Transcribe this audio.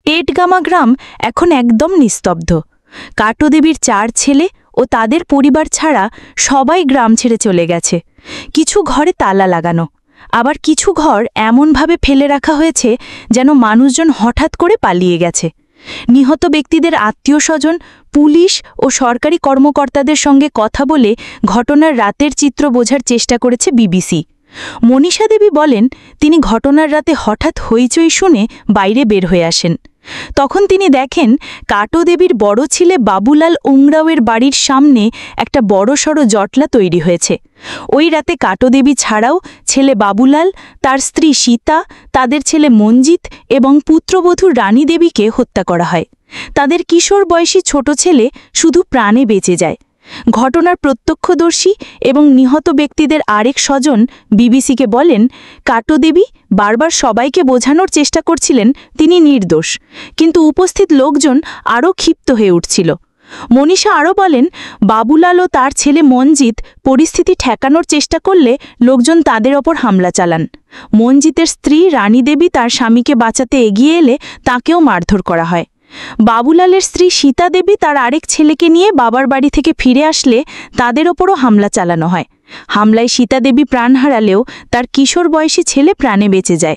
টেটগামা গ্রাম এখন একদম নিস্তব্ধ। কাটোদেবীর 4 ছেলে ও তাদের পরিবার ছাড়া সবাই গ্রাম ছেড়ে চলে গেছে। কিছু ঘরে তালা লাগানো, আবার কিছু ঘর এমনভাবে ফেলে রাখা হয়েছে যেন মানুষজন হঠাৎ করে পালিয়ে গেছে। নিহত ব্যক্তিদের আত্মীয়স্বজন, পুলিশ ও সরকারি কর্মকর্তাদের সঙ্গে কথা বলে ঘটনার রাতের চিত্র বোঝার চেষ্টা করেছে বিবিসি। মনীষা দেবী বলেন, তিনি ঘটনার রাতে হঠাৎ হইচই শুনে বাইরে বের হয়ে আসেন। তখন তিনি দেখেন কাটোদেবীর বড় ছেলে বাবুলাল উংরাওয়ের বাড়ির সামনে একটা বড়সড় জটলা তৈরি হয়েছে। ওই রাতে কাটোদেবী ছাড়াও ছেলে বাবুলাল, তার স্ত্রী সীতা, তাদের ছেলে মঞ্জিত এবং পুত্রবধূ রানী দেবীকে হত্যা করা হয়। তাদের কিশোর বয়সী ছোট ছেলে শুধু প্রাণে বেঁচে যায়। ঘটনার প্রত্যক্ষদর্শী এবং নিহত ব্যক্তিদের আরেক স্বজন বিবিসিকে বলেন, কাটোদেবী বারবার সবাইকে বোঝানোর চেষ্টা করছিলেন তিনি নির্দোষ, কিন্তু উপস্থিত লোকজন আরও ক্ষিপ্ত হয়ে উঠছিল। মনীষা আরও বলেন, বাবুলাল ও তার ছেলে মঞ্জিত পরিস্থিতি ঠেকানোর চেষ্টা করলে লোকজন তাদের ওপর হামলা চালান। মঞ্জিতের স্ত্রী রানী দেবী তার স্বামীকে বাঁচাতে এগিয়ে এলে তাকেও মারধর করা হয়। বাবুলালের স্ত্রী সীতা দেবী তার আরেক ছেলেকে নিয়ে বাবার বাড়ি থেকে ফিরে আসলে তাদের ওপরও হামলা চালানো হয়। হামলায় সীতা দেবী প্রাণ হারালেও তার কিশোর বয়সী ছেলে প্রাণে বেঁচে যায়।